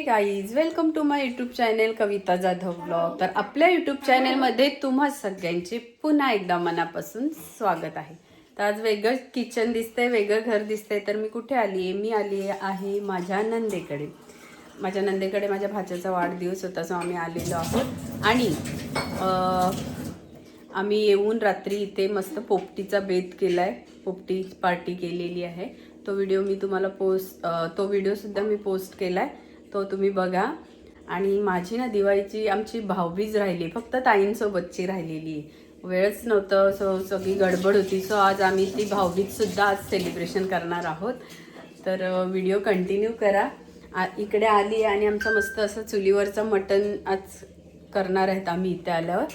हे guys, welcome to my YouTube channel Kavita Jadhav blog. तर आपल्या यूट्यूब चॅनलमध्ये तुम्हा सगळ्यांचे पुन्हा एकदा मनापासून स्वागत आहे. तर आज वेगळं किचन दिसतंय, वेगळं घर दिसतंय. तर मी कुठे आली आहे? मी आली आहे माझ्या नंदेकडे. माझ्या भाच्याचा वाढदिवस होता, सो आम्ही आलेलो आहोत. आणि आम्ही येऊन रात्री इथे मस्त पोपटीचा बेत केला आहे, पोपटी पार्टी केलेली आहे. तो व्हिडिओ मी तुम्हाला तो व्हिडिओसुद्धा मी पोस्ट केला आहे, तो तुम्ही बघा. आणि माझी ना दिवाळीची आमची भाऊबीज राहिली, फक्त ताईंसोबतची राहिलेली आहे. वेळच नव्हतं, सो सगळी गडबड होती. सो आज आम्ही ती भाऊबीजसुद्धा आज सेलिब्रेशन करणार आहोत. तर व्हिडिओ कंटिन्यू करा. इकडे आली आणि आमचं मस्त असं चुलीवरचं मटण आज करणार आहेत आम्ही इथे आल्यावर.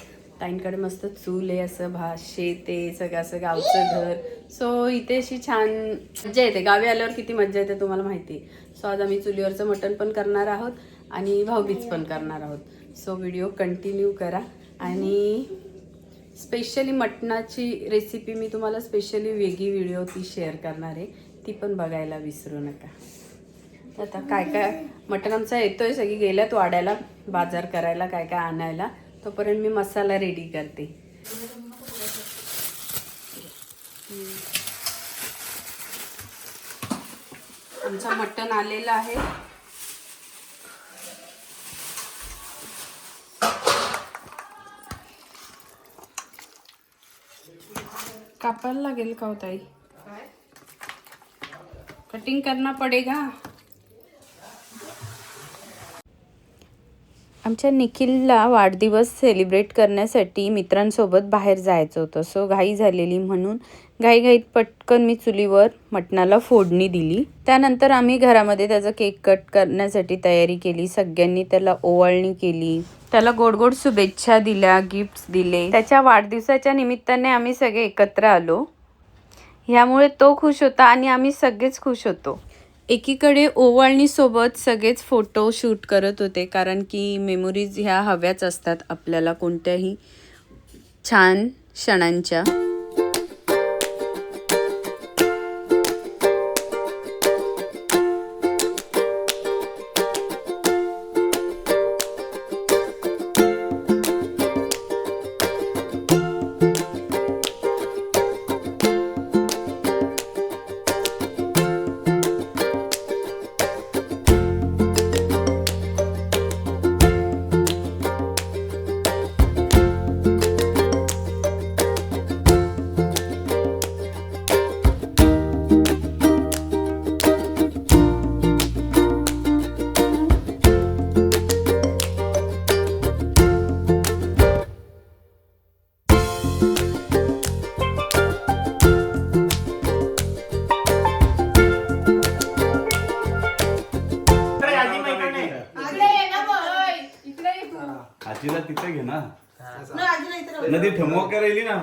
ताईंकडे मस्त चूल आहे, असं शेत आहे, सगळं असं गावचं घर. सो इथे अशी छान मज्जा येते. गावी आल्यावर किती मज्जा येते तुम्हाला माहिती. सो आज आम्ही चुलीवरचं मटण पण करणार आहोत आणि भाऊबीज पण करणार आहोत. सो व्हिडिओ कंटिन्यू करा. आणि स्पेशली मटणाची रेसिपी मी तुम्हाला स्पेशली वेगळी व्हिडिओ ती शेअर करणार आहे, ती पण बघायला विसरू नका. आता काय काय मटण आमचा येतोय, सगळी गेल्यात वाड्याला बाजार करायला, काय काय आणायला. तोपर्यंत मी मसाला रेडी करते. आमचं मटण आलेलं आहे. कापायला लागेल का हो ताई? कटिंग करना पडेगा. आमच्या निखिलला वाढदिवस सेलिब्रेट करण्यासाठी मित्रांसोबत बाहेर जायचं होतं. सो घाई झालेली म्हणून घाईघाईत पटकन मी चुलीवर मटणाला फोडणी दिली. त्यानंतर आम्ही घरामध्ये त्याचा केक कट करण्यासाठी तयारी केली. सगळ्यांनी त्याला ओवाळणी केली, त्याला गोड गोड शुभेच्छा दिल्या, गिफ्ट्स दिले. त्याच्या वाढदिवसाच्या निमित्ताने आम्ही सगळे एकत्र आलो. ह्यामुळे तो खुश होता आणि आम्ही सगळेच खुश होतो. एकीकडे ओवाळणीसोबत सगळेच फोटो शूट करत होते, कारण की मेमोरीज ह्या हव्याच असतात आपल्याला कोणत्याही छान क्षणांच्या. आजीला तिथे घे ना, नदी ठमक राहिली ना.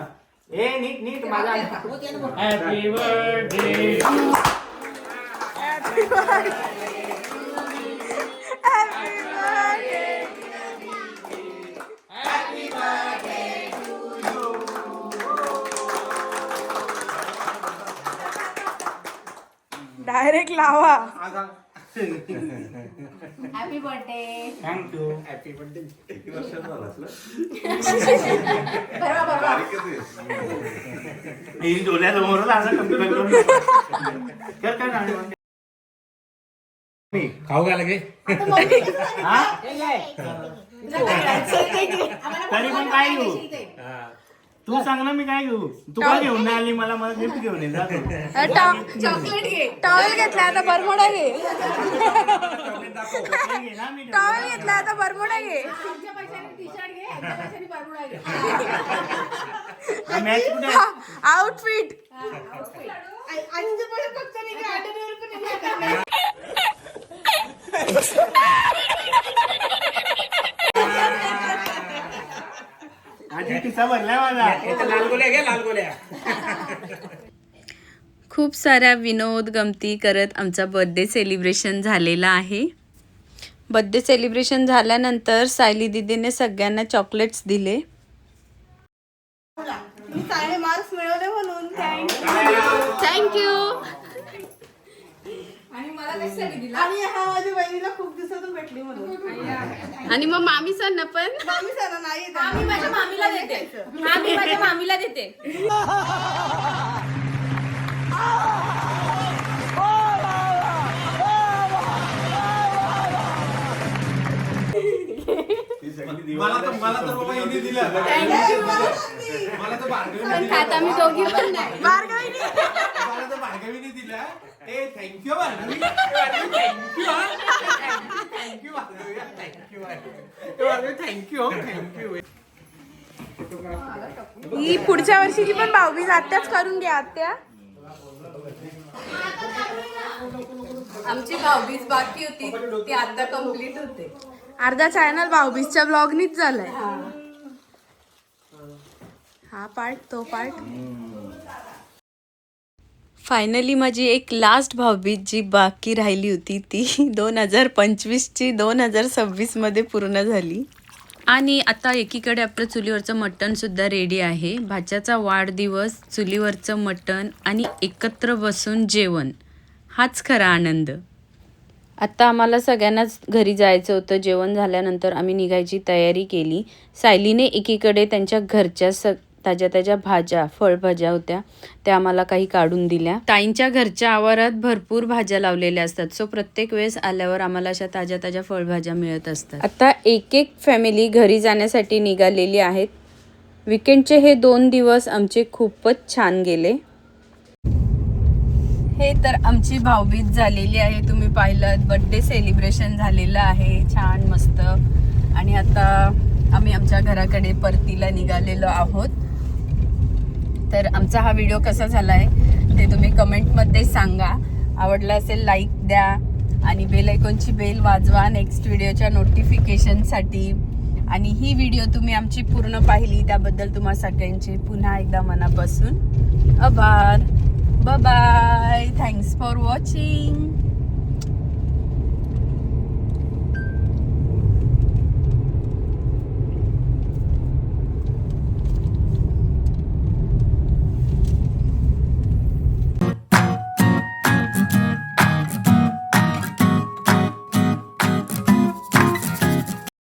ए नीट नीट माझा हॅपी बर्थडे डायरेक्ट लावा. Happy birthday. Thank you. Happy birthday. किती वर्षाचा झालास ना? बरोबर ही डोळ्यासमोरच असं कम्प्युटर करून कर काय नाणी खाऊ का लगे. तरी पण काय घेऊ तू सांग ना, मी काय घेऊ? तू काय घेऊन नाही आली? मला गिफ्ट घेऊन येईल. चॉकलेट घे. टॉवेल घेतला आता बरमुडा घे. टॉवेल घेतला आता बरमुडा घे. आमच्या पैशाने टी शर्ट घे, आमच्या पैशाने बरमुडा घे. मॅच कुठे? आउटफिट. आमच्या पैसे फक्त नाही का, आठवड्यावर पण नाही. आजी किस्सा भरलाय माझा. लाल गोल्या घ्या, लाल गोल्या. खूप साऱ्या विनोद गमती करत आमचा बर्थडे सेलिब्रेशन झालेला आहे. बर्थडे सेलिब्रेशन झाल्यानंतर सायली दीदीने सगळ्यांना चॉकलेट्स दिले. मी चांगले मार्क्स मिळवले म्हणून थँक्यू. आणि मला काही साडी दिला आणि हा माझ्या बहिणीला खूप दिवसातून भेटली म्हणून. आणि मग मामी सण पण मामी सण नाही येत. आम्ही माझ्या मामीला देते. आम्ही माझ्या मामीला देते. मला तर बाबा हिने दिलं. मला तर पण खात आम्ही दोघी पण नाही. मला तर भार्गवीने दिलं. ए थँक्यू भार्गवी. थँक्यू. ही पुढच्या वर्षीची पण भाऊबीज आत्याच करून घ्या आत्या. आमची भाऊबीज बाकी होती ती आता कम्प्लीट होते. अर्धा चॅनल भाऊबीजच्या ब्लॉगनीच झालाय. हा पार्ट तो पार्ट. फायनली माझी एक लास्ट भाऊबीज जी बाकी राहिली होती ती 2025ची 2026मध्ये पूर्ण झाली. आणि आता एकीकडे आपलं चुलीवरचं मटणसुद्धा रेडी आहे. भाच्याचा वाढदिवस, चुलीवरचं मटण आणि एकत्र बसून जेवण, हाच खरा आनंद. आत्ता आम्हाला सगळ्यांनाच घरी जायचं होतं. जेवण झाल्यानंतर आम्ही निघायची तयारी केली. सायलीने एकीकडे त्यांच्या घरच्या ताज्या ताज्या भाज्या, फळभाज्या होत्या त्या आम्हाला काही काढून दिल्या. ताईंच्या घरच्या आवारात भरपूर भाज्या लावलेल्या असतात, सो प्रत्येक वेळेस आल्यावर आम्हाला अशा ताज्या ताज्या फळभाज्या मिळत असतात. आता एक एक फॅमिली घरी जाण्यासाठी निघालेली आहेत. विकेंडचे हे 2 दिवस आमचे खूपच छान गेले. हे तर आमची भाऊबीज झालेली आहे. तुम्ही पाहिलं बर्थडे सेलिब्रेशन झालेलं आहे छान मस्त. आणि आता आम्ही आमच्या घराकडे परतीला निघालेलो आहोत. तर आमचा हा व्हिडिओ कसा झाला आहे ते तुम्ही कमेंटमध्ये सांगा. आवडला असेल लाईक द्या आणि बेल आयकॉनची बेल वाजवा नेक्स्ट व्हिडिओच्या नोटिफिकेशनसाठी. आणि ही व्हिडिओ तुम्ही आमची पूर्ण पाहिली त्याबद्दल तुम्हा सगळ्यांचे पुन्हा एकदा मनापासून आभार. Bye bye. Thanks for watching.